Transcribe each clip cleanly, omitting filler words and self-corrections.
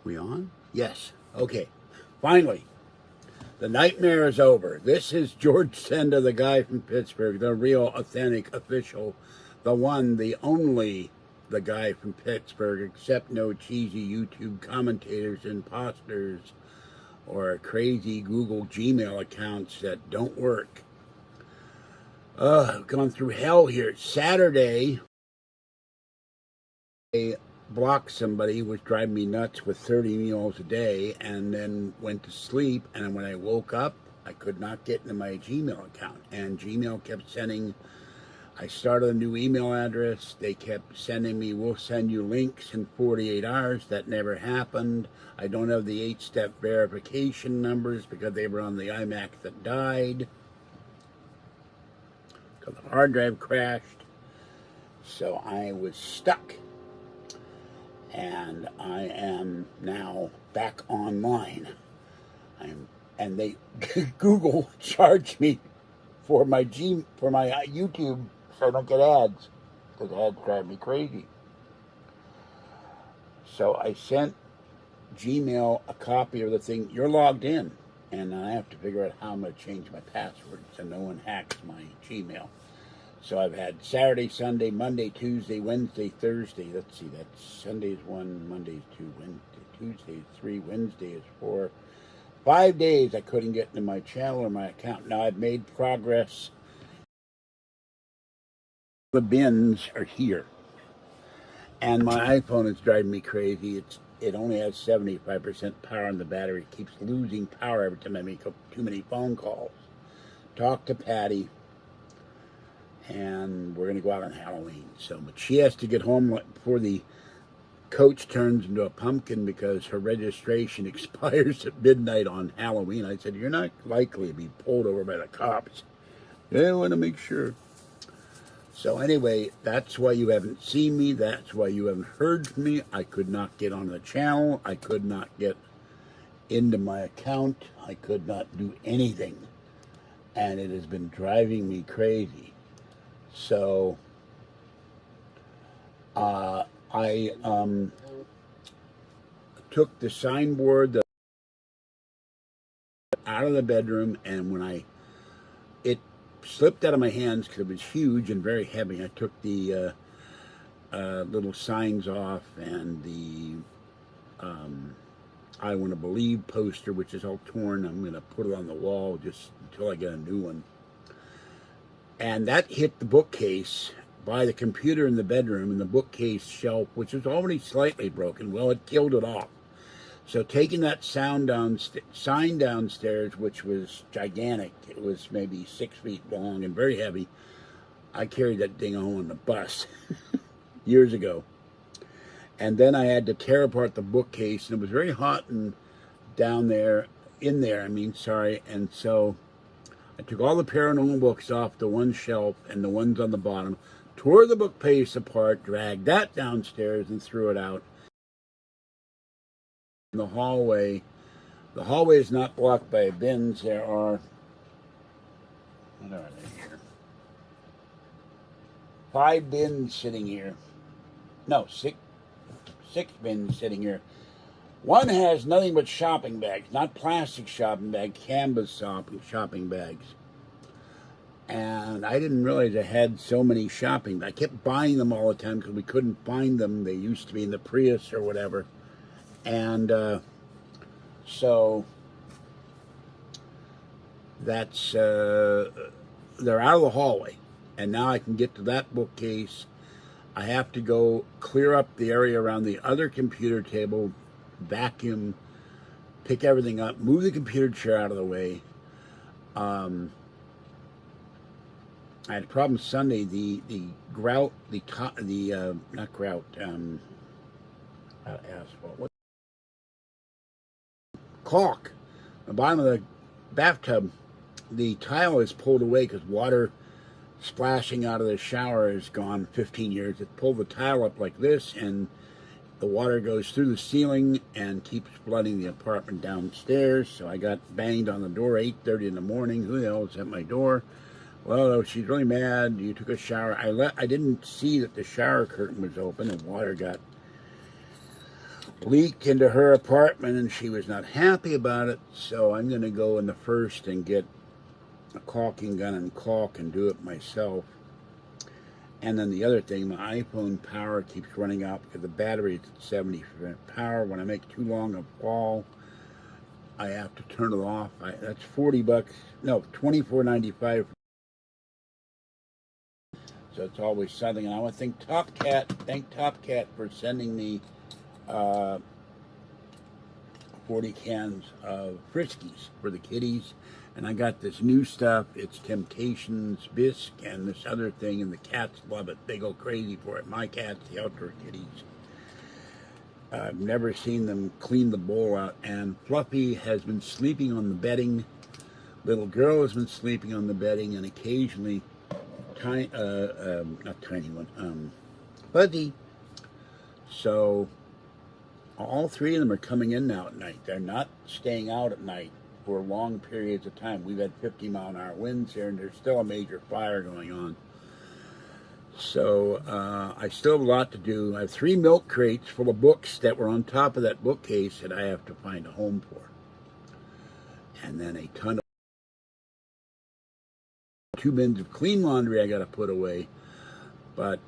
We on? Yes. Okay. Finally, the nightmare is over. This is George Senda, the guy from Pittsburgh, the real, authentic, official, the one, the only, the guy from Pittsburgh, except no cheesy YouTube commentators, imposters, or crazy Google Gmail accounts that don't work. I've gone through hell here. Saturday, I blocked somebody who was driving me nuts with 30 emails a day, and then went to sleep, and when I woke up, I could not get into my Gmail account, and Gmail kept sending, I started a new email address, they kept sending me, we'll send you links in 48 hours, that never happened. I don't have the 8-step verification numbers because they were on the iMac that died, because the hard drive crashed, so I was stuck. And I am now back online. And they Google charged me for my YouTube so I don't get ads, because ads drive me crazy. So I sent Gmail a copy of the thing. You're logged in, and I have to figure out how I'm going to change my password so no one hacks my Gmail. So I've had Saturday, Sunday, Monday, Tuesday, Wednesday, Thursday. Let's see, that's Sunday's 1, Monday's 2, Wednesday, Tuesday's 3, Wednesday is 4. 5 days I couldn't get into my channel or my account. Now I've made progress. The bins are here. And my iPhone is driving me crazy. It only has 75% power on the battery. It keeps losing power every time I make too many phone calls. Talk to Patty. And we're going to go out on Halloween. But she has to get home before the coach turns into a pumpkin because her registration expires at midnight on Halloween. I said, you're not likely to be pulled over by the cops. Yeah, I want to make sure. So anyway, that's why you haven't seen me. That's why you haven't heard from me. I could not get on the channel. I could not get into my account. I could not do anything. And it has been driving me crazy. So I took the signboard out of the bedroom, and when it slipped out of my hands because it was huge and very heavy. I took the little signs off and the I Want to Believe poster, which is all torn. I'm going to put it on the wall just until I get a new one. And that hit the bookcase by the computer in the bedroom, and the bookcase shelf, which was already slightly broken, well, it killed it off. So taking that sign downstairs, which was gigantic, it was maybe 6 feet long and very heavy, I carried that thing home on the bus years ago. And then I had to tear apart the bookcase, and it was very hot and in there, and so I took all the paranormal books off the one shelf and the ones on the bottom, tore the bookcase apart, dragged that downstairs, and threw it out. In the hallway is not blocked by bins. There are, what are they here? 5 bins sitting here. No, six bins sitting here. One has nothing but shopping bags, not plastic shopping bags, canvas shopping bags. And I didn't realize I had so many shopping bags. I kept buying them all the time because we couldn't find them. They used to be in the Prius or whatever. And so that's, they're out of the hallway. And now I can get to that bookcase. I have to go clear up the area around the other computer table, vacuum, pick everything up, move the computer chair out of the way. I had a problem Sunday. The grout, not grout, asphalt. Caulk. The bottom of the bathtub, the tile is pulled away because water splashing out of the shower is gone 15 years. It pulled the tile up like this, and the water goes through the ceiling and keeps flooding the apartment downstairs. So I got banged on the door 8:30 in the morning. Who the hell is at my door? Well, she's really mad. You took a shower. I didn't see that the shower curtain was open, and water got leaked into her apartment, and she was not happy about it. So I'm going to go in the first and get a caulking gun and caulk and do it myself. And then the other thing, my iPhone power keeps running out because the battery is at 70% power. When I make too long a fall, I have to turn it off. That's $40. No, $24.95. So it's always something. And I want to thank Top Cat for sending me 40 cans of Friskies for the kitties. And I got this new stuff. It's Temptations Bisque and this other thing, and the cats love it. They go crazy for it. My cats, the outdoor kitties. I've never seen them clean the bowl out. And Fluffy has been sleeping on the bedding. Little girl has been sleeping on the bedding, and occasionally, not tiny one, Fuzzy. So all three of them are coming in now at night. They're not staying out at night for long periods of time. We've had 50-mile-an-hour winds here, and there's still a major fire going on. So I still have a lot to do. I have 3 milk crates full of books that were on top of that bookcase that I have to find a home for. And then a ton of 2 bins of clean laundry I got to put away. But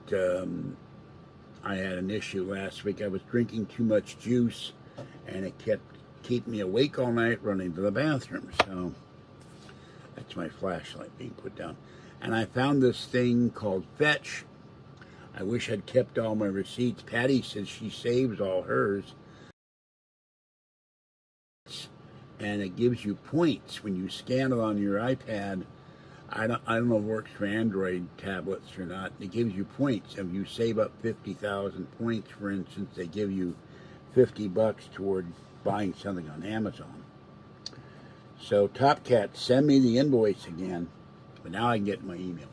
I had an issue last week. I was drinking too much juice, and it kept keeping me awake all night running to the bathroom. So that's my flashlight being put down. And I found this thing called Fetch. I wish I'd kept all my receipts. Patty says she saves all hers. And it gives you points when you scan it on your iPad. I don't know if it works for Android tablets or not. It gives you points. If you save up 50,000 points, for instance, they give you $50 toward buying something on Amazon. So Top Cat, send me the invoice again. But now I can get my email.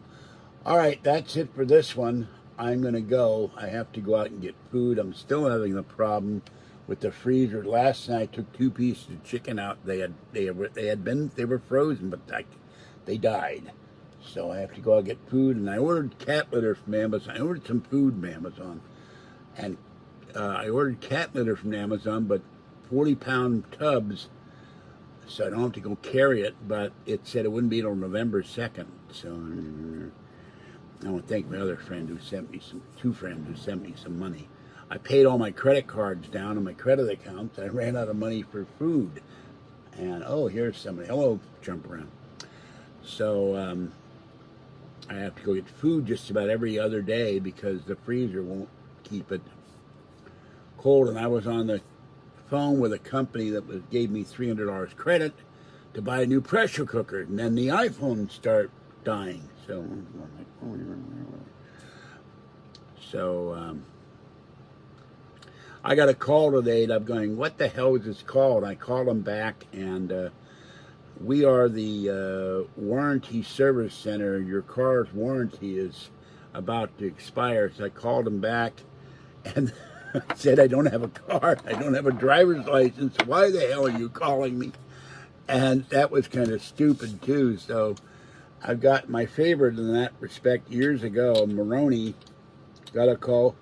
All right, that's it for this one. I'm going to go. I have to go out and get food. I'm still having a problem with the freezer. Last night I took 2 pieces of chicken out. They were frozen, but they died. So I have to go out and get food. And I ordered cat litter from Amazon. I ordered some food from Amazon. And I ordered cat litter from Amazon, but 40-pound tubs, so I don't have to go carry it, but it said it wouldn't be until November 2nd. So I want to thank my other friend who sent me 2 friends who sent me some money. I paid all my credit cards down on my credit accounts. I ran out of money for food. And, oh, here's somebody. Hello, jump around. So I have to go get food just about every other day because the freezer won't keep it cold. And I was on the phone with a company that gave me $300 credit to buy a new pressure cooker, and then the iPhone start dying. So I got a call today, and I'm going, what the hell is this called? I called them back, and we are the warranty service center. Your car's warranty is about to expire. So I called them back, and I said, I don't have a car. I don't have a driver's license. Why the hell are you calling me? And that was kind of stupid, too. So I've got my favorite in that respect. Years ago, Maroney got a call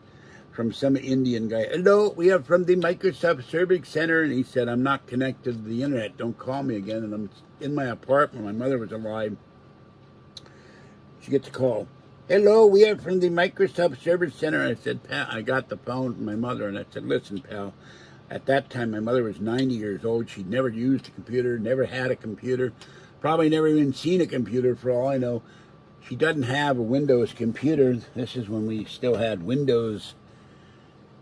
from some Indian guy. Hello, we are from the Microsoft Service Center. And he said, I'm not connected to the internet. Don't call me again. And I'm in my apartment. My mother was alive. She gets a call. Hello, we are from the Microsoft Service Center. I said, Pal, I got the phone from my mother, and I said, listen, pal, at that time, my mother was 90 years old. She'd never used a computer, never had a computer, probably never even seen a computer for all I know. She doesn't have a Windows computer. This is when we still had Windows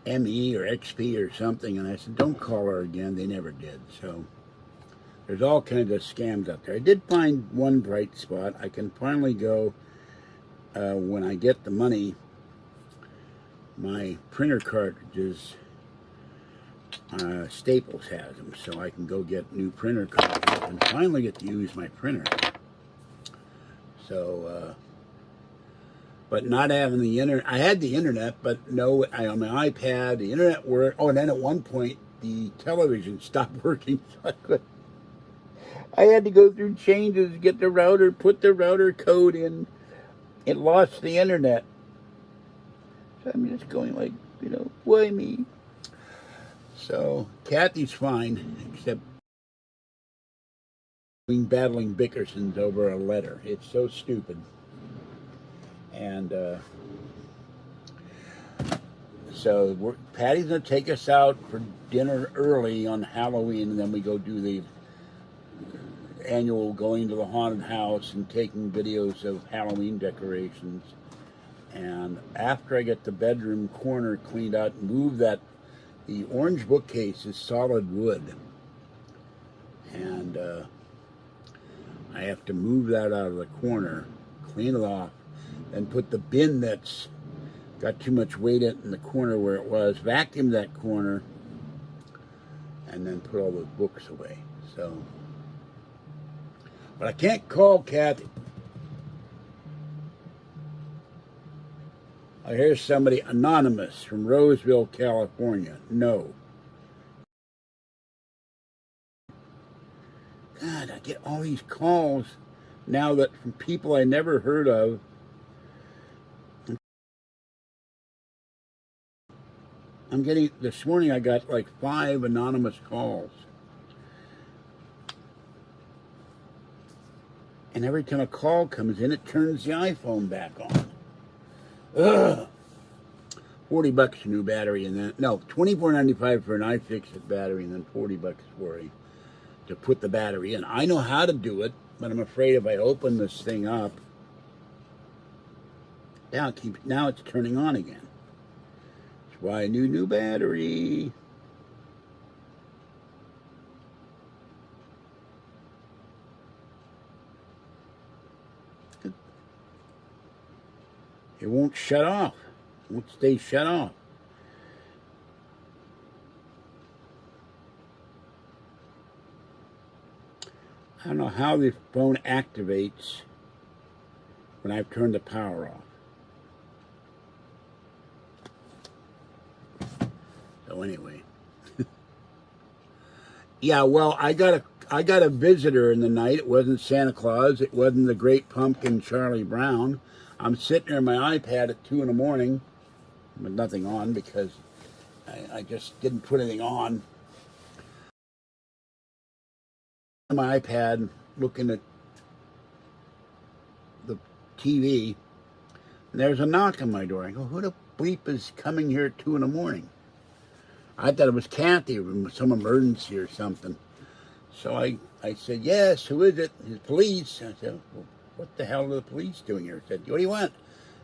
ME or XP or something, and I said, don't call her again. They never did. So there's all kinds of scams out there. I did find one bright spot. I can finally go... when I get the money, my printer cartridges, Staples has them, so I can go get new printer cartridges and finally get to use my printer. So, but not having the internet, I had the internet, but no, on my iPad, the internet worked. Oh, and then at one point, the television stopped working, so I had to go through changes, get the router, put the router code in. It lost the internet. So I'm just going like, why me? So Kathy's fine, except battling Bickerson's over a letter. It's so stupid. And so Patty's going to take us out for dinner early on Halloween, and then we go do the annual going to the haunted house and taking videos of Halloween decorations. And after I get the bedroom corner cleaned out and move that, the orange bookcase is solid wood. And I have to move that out of the corner, clean it off, and put the bin that's got too much weight in the corner where it was, vacuum that corner, and then put all those books away. So, but I can't call Kathy. I hear somebody anonymous from Roseville, California. No. God, I get all these calls now that from people I never heard of. I'm getting, this morning I got like 5 anonymous calls. And every time a call comes in, it turns the iPhone back on. Ugh. $40 a new battery and then, no, $24.95 for an iFixit battery and then $40 for to put the battery in. I know how to do it, but I'm afraid if I open this thing up, now it's turning on again. That's why I need new battery. It won't shut off. It won't stay shut off. I don't know how the phone activates when I've turned the power off. So anyway. Yeah, well, I got a visitor in the night. It wasn't Santa Claus. It wasn't the Great Pumpkin Charlie Brown. I'm sitting there on my iPad at 2 in the morning with nothing on because I just didn't put anything on. My iPad looking at the TV, and there's a knock on my door. I go, who the bleep is coming here at 2 in the morning? I thought it was Kathy, some emergency or something. So I said, yes, who is it? It's police. I said, well, what the hell are the police doing here? I said, what do you want?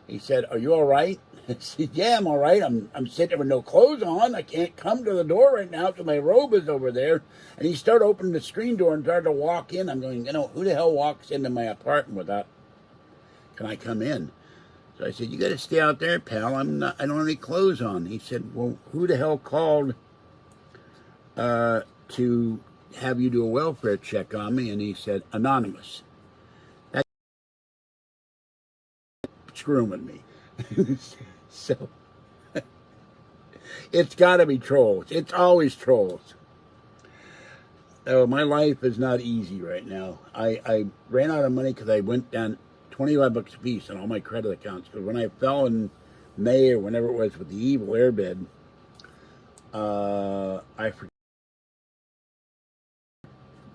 He said, are you all right? I said, yeah, I'm all right. I'm sitting there with no clothes on. I can't come to the door right now because my robe is over there. And he started opening the screen door and started to walk in. I'm going, who the hell walks into my apartment without, can I come in? So I said, you got to stay out there, pal. I don't have any clothes on. He said, well, who the hell called to have you do a welfare check on me? And he said, anonymous. That's screwing with me. So it's got to be trolls. It's always trolls. Oh, my life is not easy right now. I ran out of money because I went down $25 a piece on all my credit accounts. Because when I fell in May or whenever it was with the evil airbed, I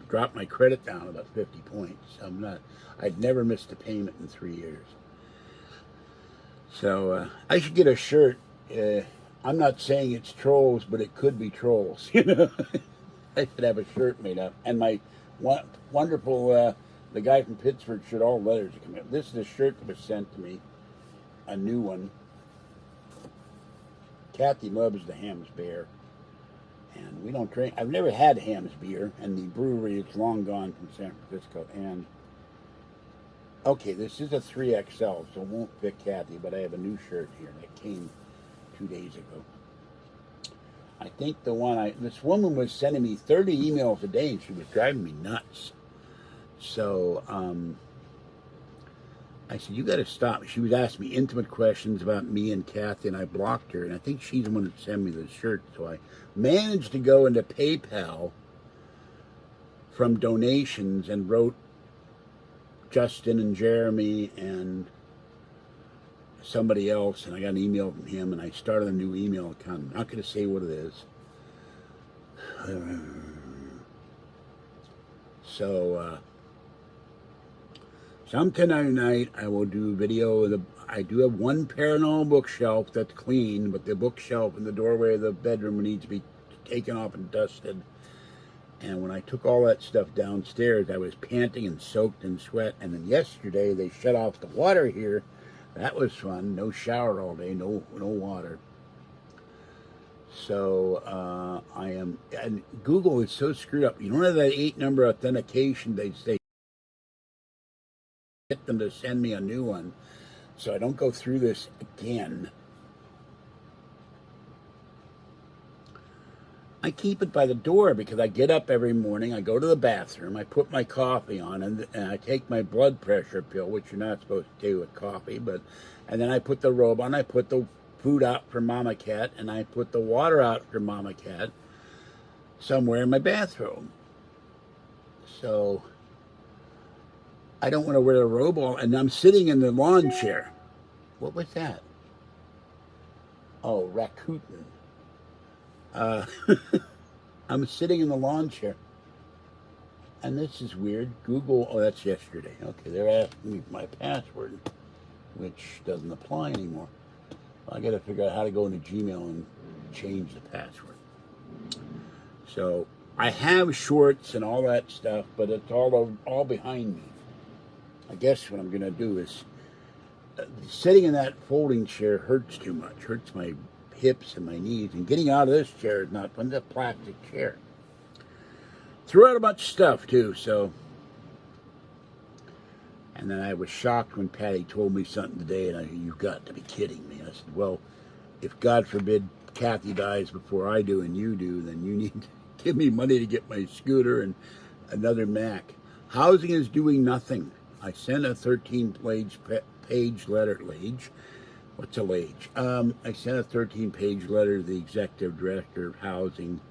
dropped my credit down about 50 points. I'd never missed a payment in 3 years. So I should get a shirt. I'm not saying it's trolls, but it could be trolls. I should have a shirt made up. And my wonderful, the guy from Pittsburgh should all letters come in. This is a shirt that was sent to me, a new one. Kathy loves the Hamm's beer. And we don't drink. I've never had Hamm's beer, and the brewery is long gone from San Francisco. And okay, this is a 3XL, so it won't fit Kathy, but I have a new shirt here that came 2 days ago. I think this woman was sending me 30 emails a day, and she was driving me nuts. So I said, you got to stop. She was asking me intimate questions about me and Kathy, and I blocked her, and I think she's the one that sent me the shirt. So I managed to go into PayPal from donations and wrote Justin and Jeremy and somebody else, and I got an email from him, and I started a new email account. I'm not going to say what it is. So, sometime tonight I will do a video of I do have one paranormal bookshelf that's clean, but the bookshelf in the doorway of the bedroom needs to be taken off and dusted. And when I took all that stuff downstairs, I was panting and soaked in sweat. And then yesterday they shut off the water here. That was fun. No shower all day, no water. So I am, and Google is so screwed up. You don't have that 8-number authentication. They say get them to send me a new one, so I don't go through this again. I keep it by the door because I get up every morning, I go to the bathroom, I put my coffee on, and I take my blood pressure pill, which you're not supposed to do with coffee, and then I put the robe on, I put the food out for Mama Cat, and I put the water out for Mama Cat somewhere in my bathroom. So I don't want to wear a robe all, and I'm sitting in the lawn chair. What was that? Oh, Rakuten. I'm sitting in the lawn chair. And this is weird. Google, oh, that's yesterday. Okay, they're asking me my password, which doesn't apply anymore. I got to figure out how to go into Gmail and change the password. So I have shorts and all that stuff, but it's all behind me. I guess what I'm going to do is, sitting in that folding chair hurts too much. Hurts my hips and my knees. And getting out of this chair is not fun. It's a plastic chair. Threw out a bunch of stuff, too, so. And then I was shocked when Patty told me something today, and you've got to be kidding me. I said, well, if God forbid Kathy dies before I do and you do, then you need to give me money to get my scooter and another Mac. Housing is doing nothing. I sent a 13-page letter. What's a lage? I sent a 13-page letter to the executive director of housing,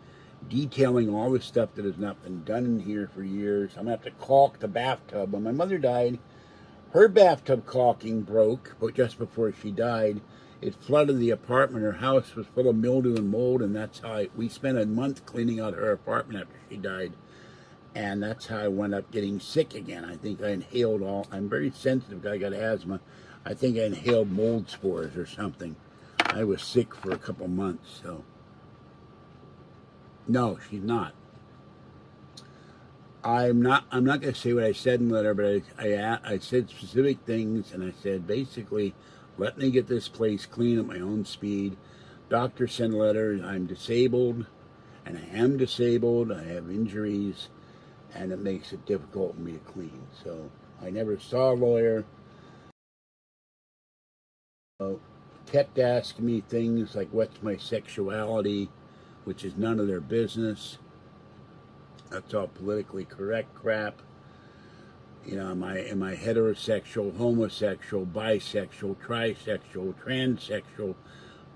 detailing all the stuff that has not been done in here for years. I'm going to have to caulk the bathtub. When my mother died, her bathtub caulking broke, but just before she died, it flooded the apartment. Her house was full of mildew and mold, and that's how we spent a month cleaning out her apartment after she died. And that's how I wound up getting sick again. I think I inhaled I'm very sensitive. I got asthma. I think I inhaled mold spores or something. I was sick for a couple months, so. No, she's not. I'm not going to say what I said in the letter, but I said specific things, and I said, basically, let me get this place clean at my own speed. Doctor sent a letter. I'm disabled, and I am disabled. I have injuries. And it makes it difficult for me to clean. So I never saw a lawyer. Kept asking me things like what's my sexuality, which is none of their business. That's all politically correct crap. You know, am I heterosexual, homosexual, bisexual, trisexual, transsexual,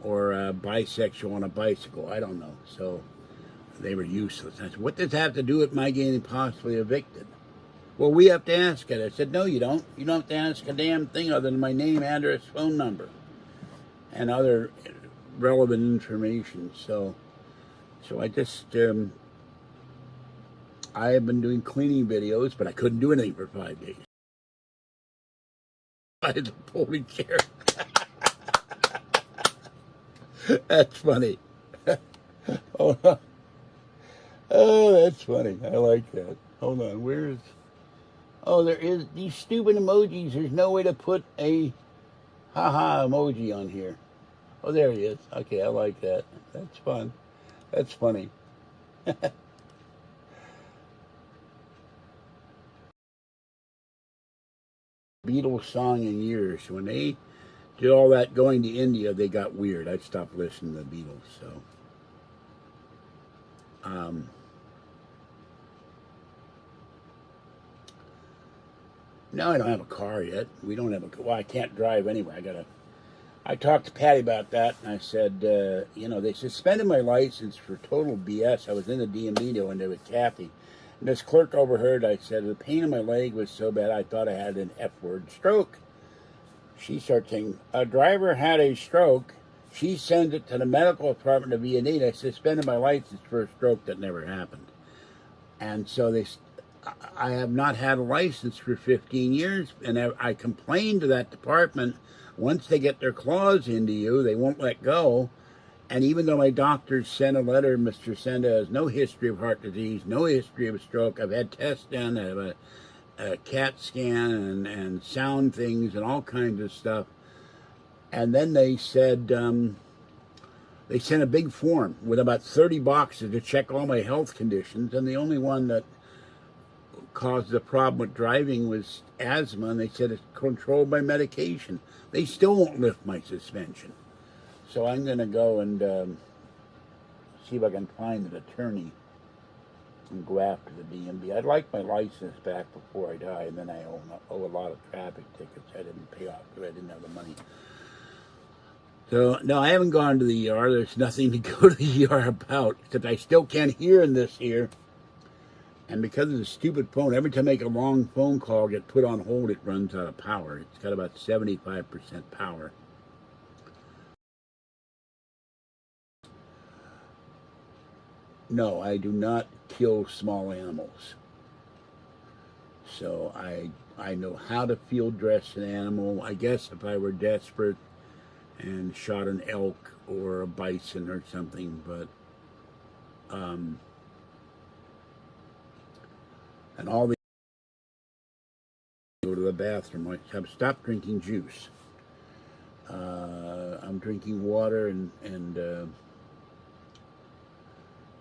or bisexual on a bicycle? I don't know. So they were useless. I said, what does that have to do with my getting possibly evicted? Well, we have to ask it. I said, no, you don't. You don't have to ask a damn thing other than my name, address, phone number, and other relevant information. So I just, I have been doing cleaning videos, but I couldn't do anything for 5 days. I had a folding chair. That's funny. Hold on. Oh, that's funny. I like that. Hold on. Where's... Oh, there is these stupid emojis. There's no way to put a haha emoji on here. Oh, there he is. Okay, I like that. That's fun. That's funny. Beatles song in years. When they did all that going to India, they got weird. I stopped listening to the Beatles, so... No, I don't have a car yet. We don't have a car. Well, I can't drive anyway. I talked to Patty about that, and I said, you know, they suspended my license for total BS. I was in the DMV doing it with Kathy. And this clerk overheard. I said, the pain in my leg was so bad, I thought I had an F-word stroke. She started saying, a driver had a stroke. She sends it to the medical department of V&E. They suspended my license for a stroke that never happened. And so I have not had a license for 15 years, and I complained to that department. Once they get their claws into you, they won't let go. And even though my doctors sent a letter, Mr. Senda has no history of heart disease, no history of a stroke. I've had tests done, I have a CAT scan and sound things and all kinds of stuff. And then they said, they sent a big form with about 30 boxes to check all my health conditions, and the only one that caused the problem with driving was asthma, and they said it's controlled by medication. They still won't lift my suspension. So I'm going to go and see if I can find an attorney and go after the DMV. I'd like my license back before I die, and then I owe a lot of traffic tickets I didn't pay off because I didn't have the money. So, no, I haven't gone to the ER. There's nothing to go to the ER about, except I still can't hear in this here. And because of the stupid phone, every time I make a long phone call, get put on hold, it runs out of power. It's got about 75% power. No, I do not kill small animals. So I know how to field dress an animal. I guess if I were desperate and shot an elk or a bison or something, but and all the go to the bathroom. I've stopped drinking juice. I'm drinking water and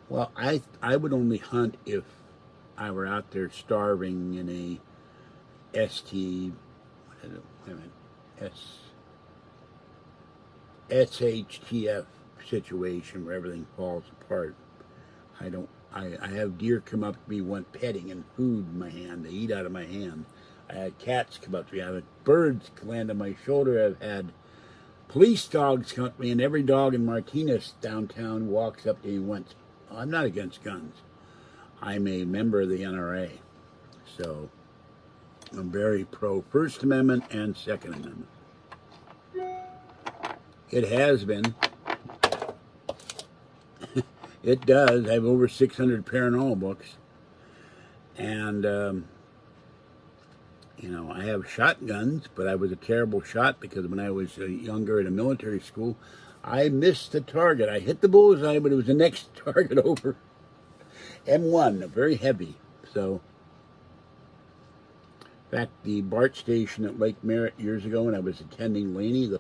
well, I would only hunt if I were out there starving in a SHTF situation where everything falls apart. I have deer come up to me, want petting and food in my hand. They eat out of my hand. I had cats come up to me. I had birds land on my shoulder. I've had police dogs come up to me, and every dog in Martinez downtown walks up to me once. I'm not against guns. I'm a member of the NRA. So I'm very pro First Amendment and Second Amendment. It has been. It does. I have over 600 paranormal books. And, you know, I have shotguns, but I was a terrible shot because when I was younger in a military school, I missed the target. I hit the bullseye, but it was the next target over. M1, very heavy. So, in fact, the BART station at Lake Merritt years ago when I was attending Laney, the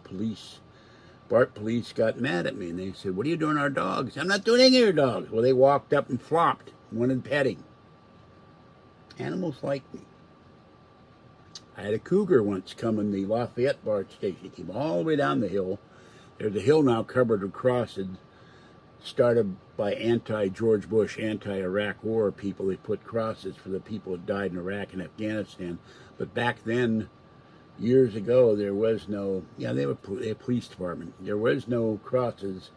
BART police got mad at me and they said, "What are you doing to our dogs?" "I'm not doing anything to your dogs." Well, they walked up and flopped, wanted petting. Animals like me. I had a cougar once come in the Lafayette BART station. He came all the way down the hill. There's a hill now covered with crosses, started by anti-George Bush, anti-Iraq war people. They put crosses for the people that died in Iraq and Afghanistan. But back then, years ago, there was no, they were a police department. There was no crosses.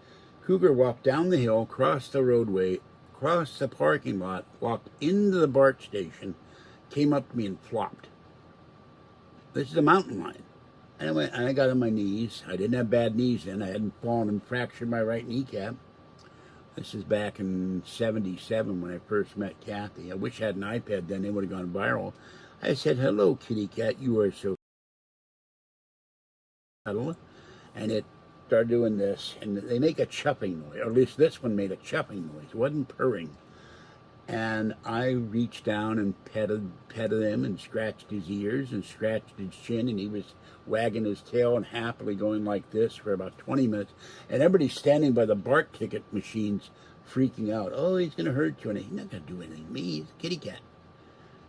Cougar walked down the hill, crossed the roadway, crossed the parking lot, walked into the BART station, came up to me and flopped. This is a mountain lion. And I got on my knees. I didn't have bad knees then. I hadn't fallen and fractured my right kneecap. This is back in '77 when I first met Kathy. I wish I had an iPad then. It would have gone viral. I said, "Hello, kitty cat. You are so subtle." And it started doing this. And they make a chuffing noise. Or at least this one made a chuffing noise. It wasn't purring. And I reached down and petted him and scratched his ears and scratched his chin, and he was wagging his tail and happily going like this for about 20 minutes. And everybody's standing by the BART ticket machines freaking out. "Oh, he's going to hurt you." And he's not going to do anything to me. He's a kitty cat.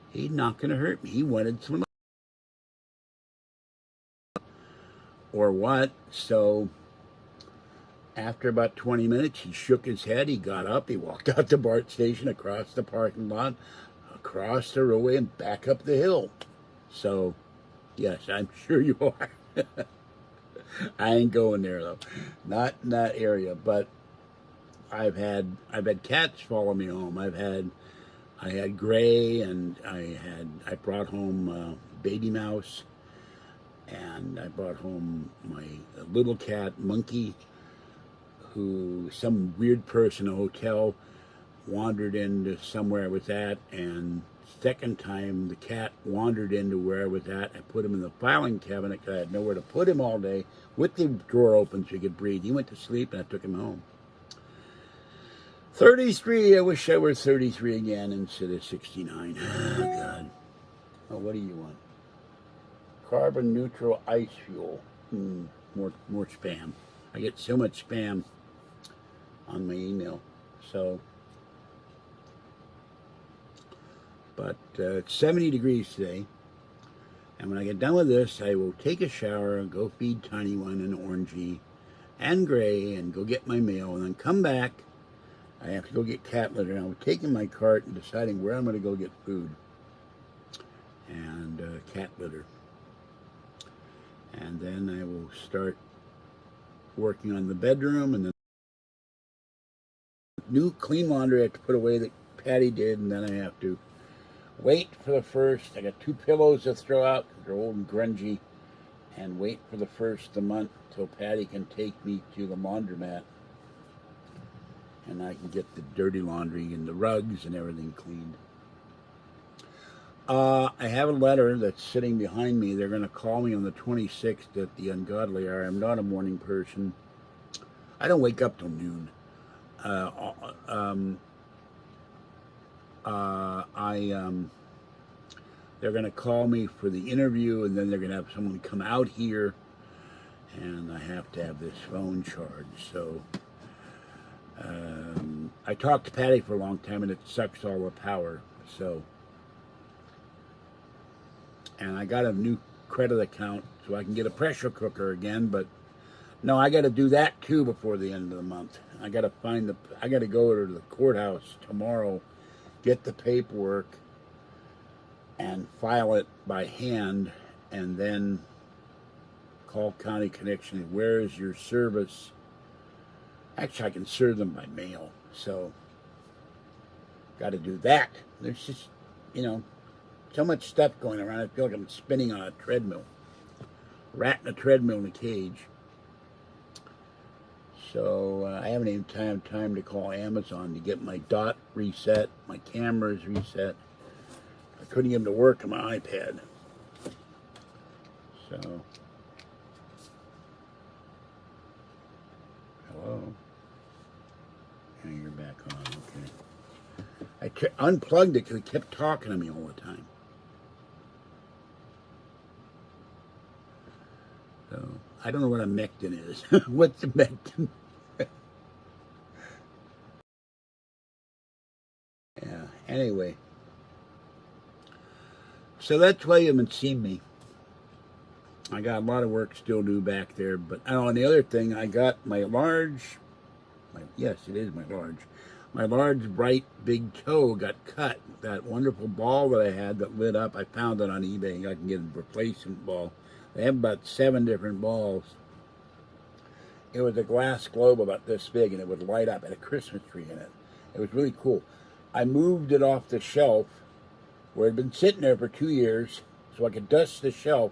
He's not going to hurt me. He wanted some or what. So after about 20 minutes, he shook his head, he got up, he walked out the BART station, across the parking lot, across the roadway, and back up the hill. So, yes, I'm sure you are. I ain't going there, though. Not in that area, but I've had cats follow me home. I had Gray, and I brought home Baby Mouse, and I brought home my little cat, Monkey. who, some weird person in a hotel, wandered into somewhere I was at, and second time the cat wandered into where I was at. I put him in the filing cabinet because I had nowhere to put him all day with the drawer open so he could breathe. He went to sleep and I took him home. 33, I wish I were 33 again instead of 69. Oh, God. Oh, what do you want? Carbon neutral ice fuel. More spam. I get so much spam on my email. So, but it's 70 degrees today. And when I get done with this, I will take a shower and go feed Tiny One and Orangey and Gray and go get my mail and then come back. I have to go get cat litter. And I'm taking my cart and deciding where I'm going to go get food and cat litter. And then I will start working on the bedroom, and then new clean laundry I have to put away that Patty did, and then I have to wait for the first. I got 2 pillows to throw out because they're old and grungy, and wait for the first of the month till Patty can take me to the laundromat and I can get the dirty laundry and the rugs and everything cleaned. I have a letter that's sitting behind me. They're going to call me on the 26th at the Ungodly Hour. I'm not a morning person. I don't wake up till noon. They're going to call me for the interview, and then they're going to have someone come out here, and I have to have this phone charged. So I talked to Patty for a long time, and it sucks all the power. So, and I got a new credit account so I can get a pressure cooker again, but no, I got to do that too before the end of the month. I got to I got to go to the courthouse tomorrow, get the paperwork, and file it by hand, and then call County Connection. Where is your service? Actually, I can serve them by mail, so got to do that. There's just, so much stuff going around. I feel like I'm spinning on a treadmill. Rat in a treadmill in a cage. So I haven't even had time to call Amazon to get my dot reset, my cameras reset. I couldn't get them to work on my iPad. So, hello. And you're back on, okay. I unplugged it because it kept talking to me all the time. So, I don't know what a Mectin is. What's a Mectin? Yeah, anyway. So that's why you haven't seen me. I got a lot of work still to do back there. But and the other thing, I got my large, yes, it is my large. My large, bright, big toe got cut. That wonderful ball that I had that lit up, I found it on eBay. I can get a replacement ball. They have about 7 different balls. It was a glass globe about this big, and it would light up. It had a Christmas tree in it. It was really cool. I moved it off the shelf where it had been sitting there for 2 years so I could dust the shelf.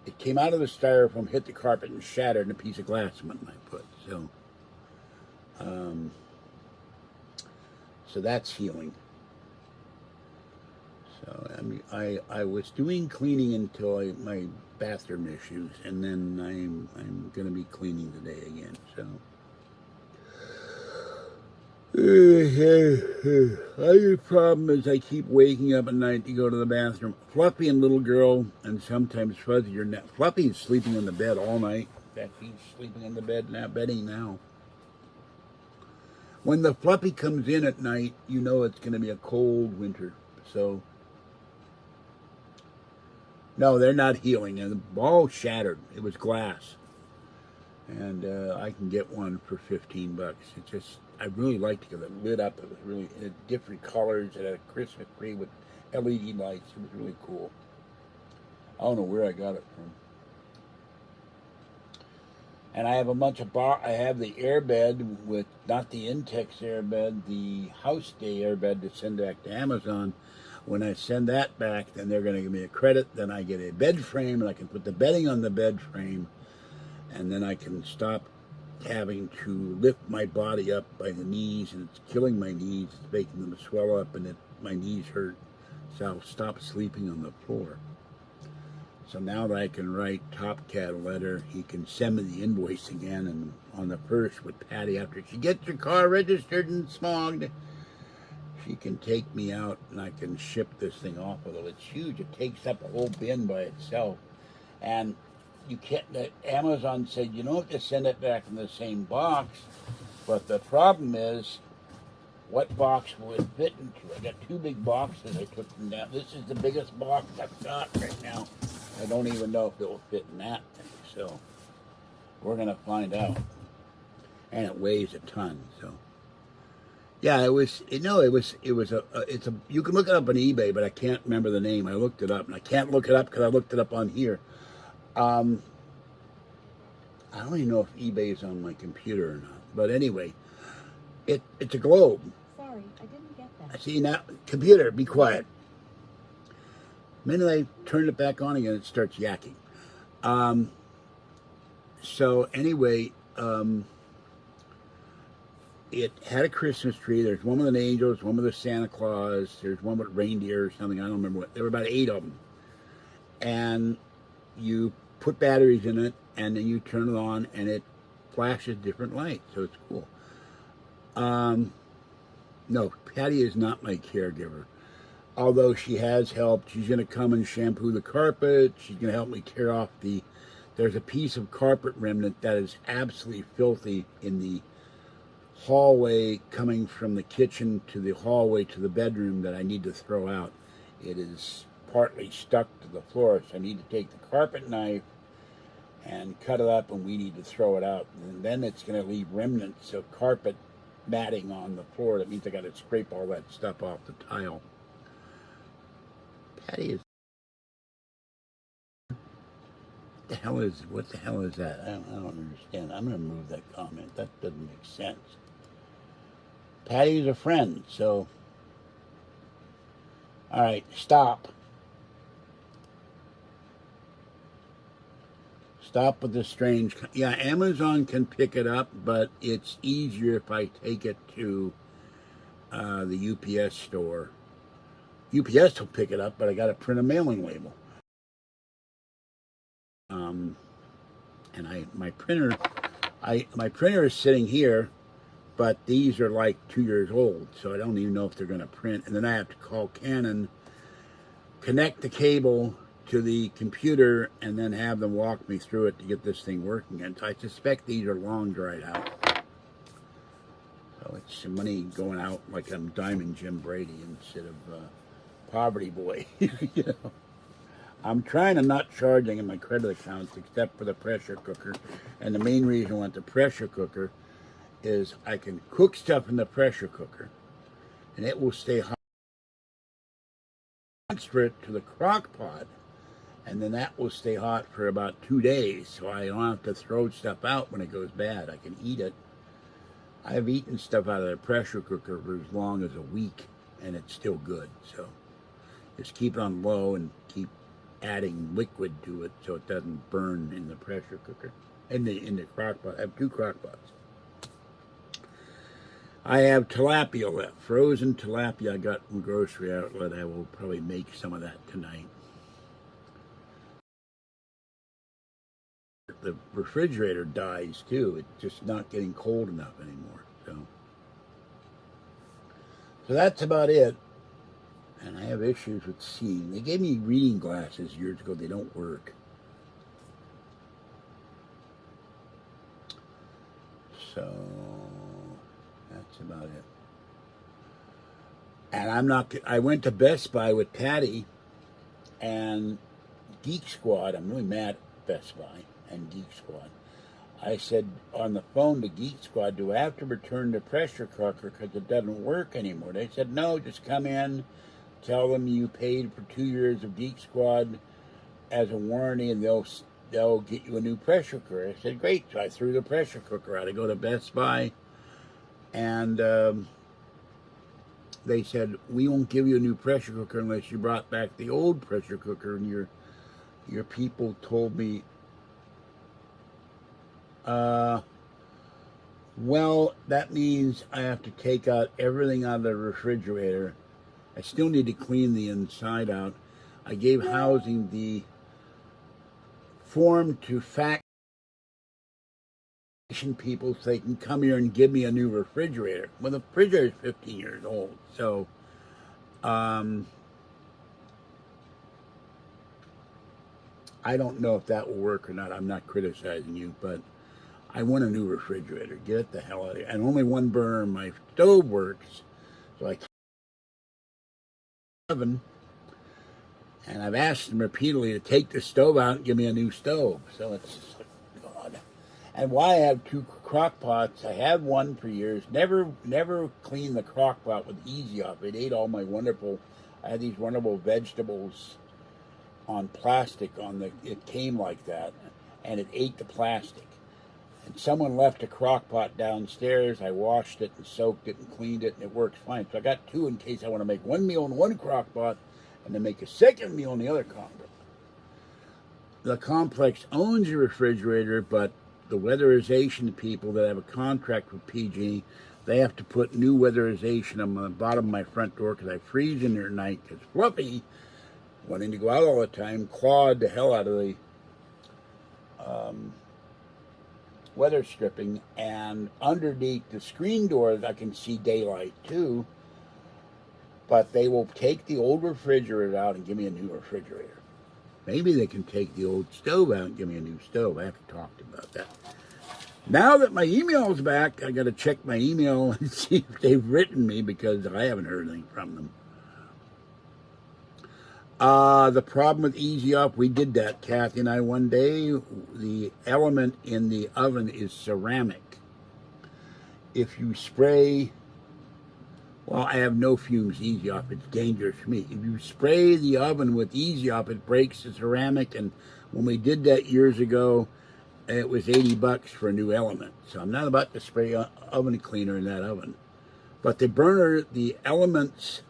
It came out of the styrofoam, hit the carpet, and shattered, and a piece of glass went in my foot. So that's healing. So I was doing cleaning until my bathroom issues, and then I'm going to be cleaning today again. So the problem is I keep waking up at night to go to the bathroom. Fluffy and little girl, and sometimes Fuzzy are not. Fluffy is sleeping on the bed all night. In fact, he's sleeping on the bed now, bedding now. When the Fluffy comes in at night, you know it's going to be a cold winter. So, no, they're not healing. And the ball shattered. It was glass. And I can get one for $15. It just, I really liked it because it lit up. It was really different colors. It had a Christmas tree with LED lights. It was really cool. I don't know where I got it from. And I have a bunch of I have the airbed with, not the Intex airbed, the House Day airbed to send back to Amazon. When I send that back, then they're going to give me a credit. Then I get a bed frame, and I can put the bedding on the bed frame. And then I can stop having to lift my body up by the knees, and it's killing my knees. It's making them swell up, and my knees hurt. So I'll stop sleeping on the floor. So now that I can write Top Cat a letter, he can send me the invoice again, and on the 1st with Patty, after she gets her car registered and smogged, she can take me out and I can ship this thing off. Although it's huge, it takes up a whole bin by itself. And you can't, Amazon said you don't have to send it back in the same box, but the problem is, what box will it fit into? I got 2 big boxes. I took them down. This is the biggest box I've got right now. I don't even know if it will fit in that thing. So we're gonna find out. And it weighs a ton. So yeah, it was. It's a. You can look it up on eBay, but I can't remember the name. I looked it up, and I can't look it up because I looked it up on here. I don't even know if eBay is on my computer or not. But anyway, it's a globe. Sorry, I didn't get that. See now, computer, be quiet. The minute I turn it back on again, it starts yakking. So anyway, it had a Christmas tree. There's one with an angel, one with a Santa Claus, there's one with reindeer or something. I don't remember what. There were about 8 of them. And you put batteries in it, and then you turn it on, and it flashes different lights. So it's cool. No, Patty is not my caregiver. Although she has helped. She's going to come and shampoo the carpet. She's going to help me tear off there's a piece of carpet remnant that is absolutely filthy in the hallway coming from the kitchen to the hallway to the bedroom that I need to throw out. It is partly stuck to the floor, so I need to take the carpet knife and cut it up, and we need to throw it out. And then it's going to leave remnants of carpet matting on the floor. That means I got to scrape all that stuff off the tile. Patty is. What the hell is that? I don't understand. I'm going to remove that comment. That doesn't make sense. Patty's a friend, so. All right, stop. Stop with the strange. Yeah, Amazon can pick it up, but it's easier if I take it to the UPS store. UPS will pick it up, but I got to print a mailing label. And my printer is sitting here, but these are like 2 years old, so I don't even know if they're going to print. And then I have to call Canon, connect the cable to the computer, and then have them walk me through it to get this thing working. And I suspect these are long dried out. So it's some money going out like I'm Diamond Jim Brady instead of Poverty Boy. You know? I'm trying to not charge in my credit accounts except for the pressure cooker. And the main reason I want the pressure cooker is I can cook stuff in the pressure cooker and it will stay hot. Transfer it to the crock pot, and then that will stay hot for about 2 days, so I don't have to throw stuff out when it goes bad. I can eat it. I've eaten stuff out of the pressure cooker for as long as a week, and it's still good. So just keep it on low and keep adding liquid to it so it doesn't burn in the pressure cooker. In the crock pot. I have 2 crock pots. I have tilapia left. Frozen tilapia I got from the grocery outlet. I will probably make some of that tonight. The refrigerator dies too. It's just not getting cold enough anymore. So that's about it. And I have issues with seeing. They gave me reading glasses years ago. They don't work. So that's about it. And I went to Best Buy with Patty and Geek Squad. I'm really mad at Best Buy and Geek Squad. I said on the phone to Geek Squad, do I have to return the pressure cooker because it doesn't work anymore? They said, no, just come in, tell them you paid for 2 years of Geek Squad as a warranty, and they'll get you a new pressure cooker. I said, great. So I threw the pressure cooker out. I go to Best Buy, and they said, we won't give you a new pressure cooker unless you brought back the old pressure cooker. And your people told me, Well, that means I have to take out everything out of the refrigerator. I still need to clean the inside out. I gave housing the form to faction people so they can come here and give me a new refrigerator. Well, the refrigerator is 15 years old, so I don't know if that will work or not. I'm not criticizing you, but I want a new refrigerator. Get it the hell out of here. And only one burner. My stove works, so I oven. And I've asked them repeatedly to take the stove out and give me a new stove. So it's just like, God. And why I have two crock pots, I had one for years. Never cleaned the crock pot with Easy Up. It ate all my wonderful, I had these wonderful vegetables on plastic it came like that. And it ate the plastic. And someone left a crock pot downstairs. I washed it and soaked it and cleaned it, and it works fine. So I got two in case I want to make one meal in one crock pot and then make a second meal in the other crock pot. The complex owns a refrigerator, but the weatherization people that have a contract with PG, they have to put new weatherization on the bottom of my front door because I freeze in there at night because Fluffy, wanting to go out all the time, clawed the hell out of the weather stripping, and underneath the screen doors I can see daylight too, but they will take the old refrigerator out and give me a new refrigerator. Maybe they can take the old stove out and give me a new stove. I have to talk to them about that. Now that my email's back, I got to check my email and see if they've written me because I haven't heard anything from them. The problem with Easy Up, we did that, Kathy and I, one day. The element in the oven is ceramic. If you spray, well, I have no fumes Easy Up. It's dangerous for me. If you spray the oven with Easy Up, it breaks the ceramic. And when we did that years ago, it was $80 for a new element. So I'm not about to spray oven cleaner in that oven. But the burner, the elements,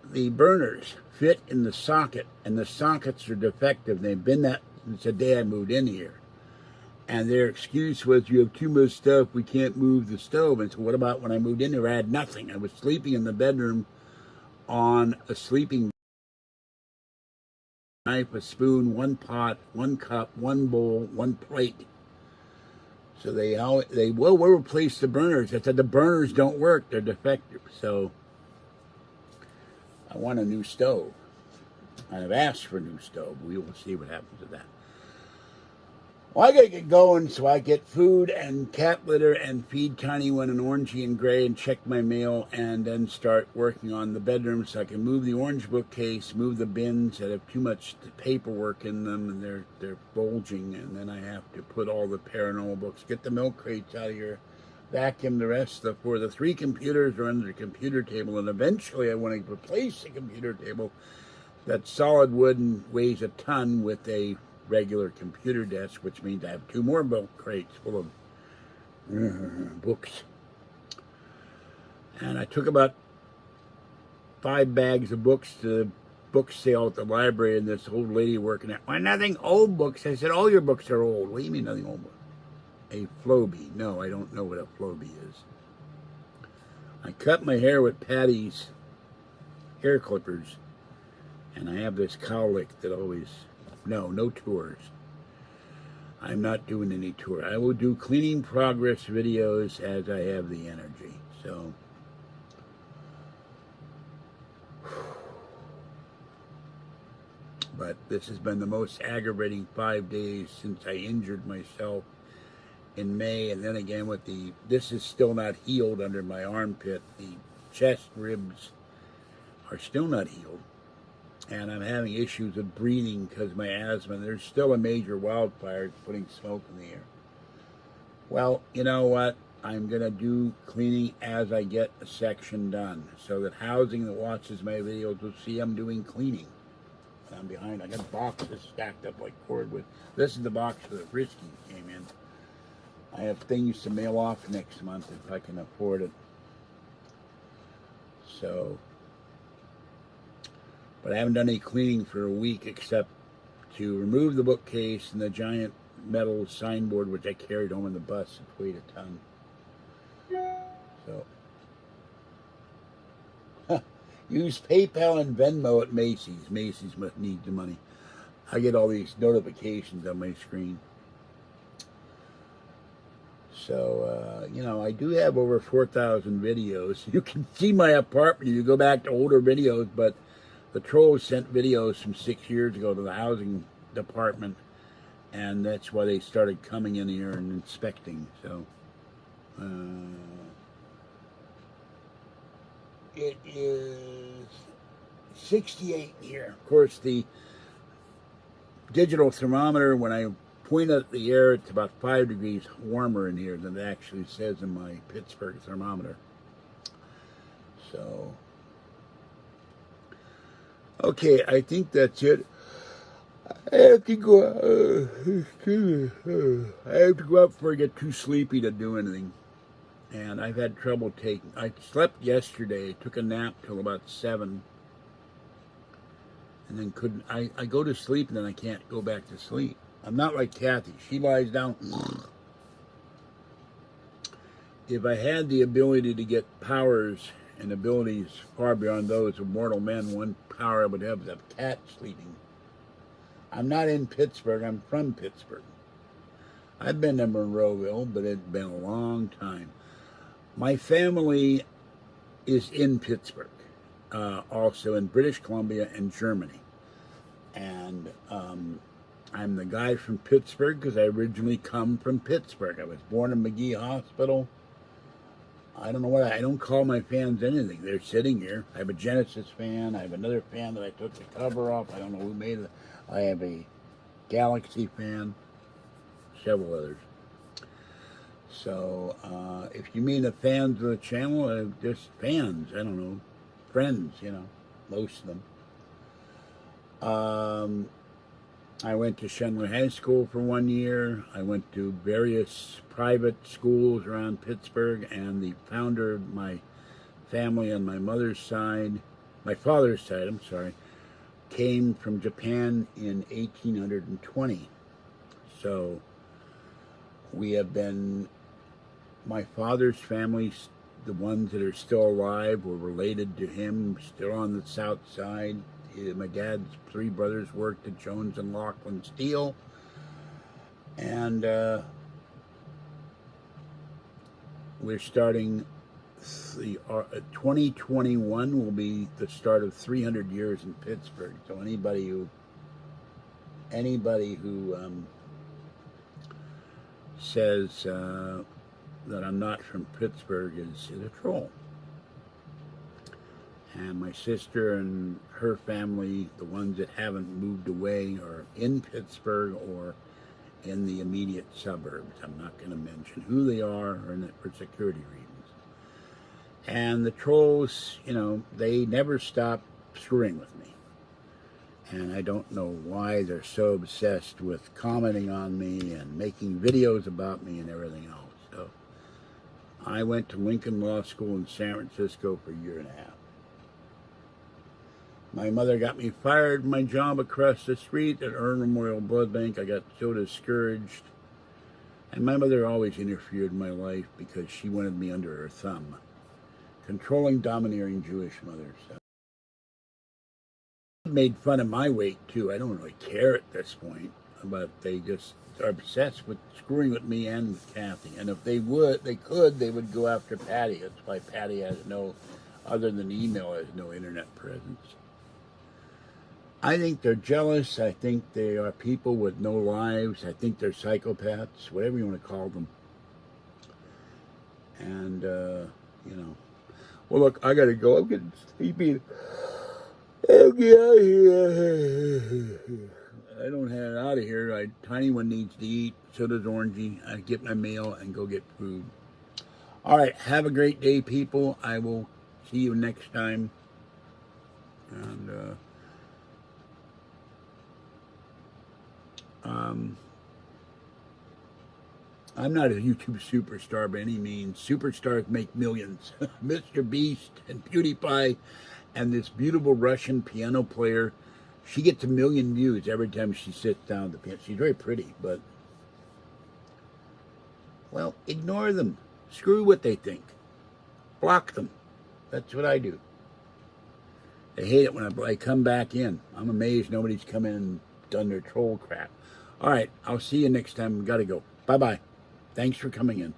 the burners fit in the socket, and the sockets are defective. They've been that since the day I moved in here. And their excuse was, you have too much stuff, we can't move the stove. And so what about when I moved in here, I had nothing. I was sleeping in the bedroom on a sleeping knife, a spoon, one pot, one cup, one bowl, one plate. So we'll replace the burners. I said, the burners don't work, they're defective. So I want a new stove. I've asked for a new stove. We will see what happens to that. Well, I gotta get going so I get food and cat litter and feed Tiny One and Orangey and Gray and check my mail and then start working on the bedroom so I can move the orange bookcase, move the bins that have too much paperwork in them and they're bulging, and then I have to put all the paranormal books, get the milk crates out of here, vacuum the rest of the 3 computers are under the computer table, and eventually I want to replace the computer table that's solid wood and weighs a ton with a regular computer desk, which means I have 2 more milk crates full of books. And I took about 5 bags of books to the book sale at the library, and this old lady working there, why, nothing old books? I said, all your books are old. What do you mean nothing old books? A Flowbee. No, I don't know what a Flowbee is. I cut my hair with Patty's hair clippers, and I have this cowlick that always, no tours. I'm not doing any tour. I will do cleaning progress videos as I have the energy. So, but this has been the most aggravating 5 days since I injured myself in May, and then again with this is still not healed under my armpit. The chest ribs are still not healed. And I'm having issues with breathing because of my asthma. There's still a major wildfire putting smoke in the air. Well, you know what? I'm going to do cleaning as I get a section done, so that housing that watches my videos will see I'm doing cleaning. And I'm behind. I got boxes stacked up like cordwood. This is the box where the Frisky came in. I have things to mail off next month if I can afford it. So, but I haven't done any cleaning for a week except to remove the bookcase and the giant metal signboard which I carried home in the bus. It weighed a ton. So use PayPal and Venmo at Macy's. Macy's must need the money. I get all these notifications on my screen. So, you know, I do have over 4,000 videos. You can see my apartment if you go back to older videos, but the trolls sent videos from 6 years ago to the housing department, and that's why they started coming in here and inspecting. So, it is 68 here. Of course, the digital thermometer, when I point at the air, it's about 5 degrees warmer in here than it actually says in my Pittsburgh thermometer. So, okay, I think that's it. I have to go. I have to go out before I get too sleepy to do anything. And I've had trouble taking. I slept yesterday. Took a nap till about 7, and then couldn't. I go to sleep and then I can't go back to sleep. I'm not like Kathy. She lies down. If I had the ability to get powers and abilities far beyond those of mortal men, one power I would have is a cat sleeping. I'm not in Pittsburgh. I'm from Pittsburgh. I've been to Monroeville, but it's been a long time. My family is in Pittsburgh, also in British Columbia and Germany. And I'm the guy from Pittsburgh because I originally come from Pittsburgh. I was born in McGee Hospital. I don't know what, I don't call my fans anything. They're sitting here. I have a Genesis fan. I have another fan that I took the cover off. I don't know who made it. I have a Galaxy fan. Several others. So, if you mean the fans of the channel, just fans. I don't know. Friends, you know. Most of them. I went to Schenley High School for 1 year. I went to various private schools around Pittsburgh, and the founder of my family on my mother's side, my father's side, I'm sorry, came from Japan in 1820. So we have been, my father's family, the ones that are still alive, were related to him, still on the south side. My dad's 3 brothers worked at Jones and Laughlin Steel, and we're starting. 2021 will be the start of 300 years in Pittsburgh. So anybody who says that I'm not from Pittsburgh is a troll. And my sister and her family, the ones that haven't moved away, are in Pittsburgh or in the immediate suburbs. I'm not going to mention who they are or for security reasons. And the trolls, you know, they never stop screwing with me. And I don't know why they're so obsessed with commenting on me and making videos about me and everything else. So I went to Lincoln Law School in San Francisco for a year and a half. My mother got me fired from my job across the street at Earn Memorial Blood Bank. I got so discouraged. And my mother always interfered in my life because she wanted me under her thumb. Controlling, domineering Jewish mother. So. Made fun of my weight, too. I don't really care at this point. But they just are obsessed with screwing with me and with Kathy. And if they could, they would go after Patty. That's why Patty has no, other than email, has no internet presence. I think they're jealous. I think they are people with no lives. I think they're psychopaths, whatever you want to call them. And, you know. Well, look, I got to go. I'm getting sleepy. I'll get out of here. I don't head out of here. Tiny one needs to eat. So does Orangey. I get my mail and go get food. All right. Have a great day, people. I will see you next time. And, I'm not a YouTube superstar by any means. Superstars make millions. Mr. Beast and PewDiePie and this beautiful Russian piano player, she gets 1 million views every time she sits down at the piano. She's very pretty, but Well, ignore them. Screw what they think. Block them. That's what I do. I hate it when I come back in. I'm amazed nobody's come in and done their troll crap. All right, I'll see you next time. Got to go. Bye-bye. Thanks for coming in.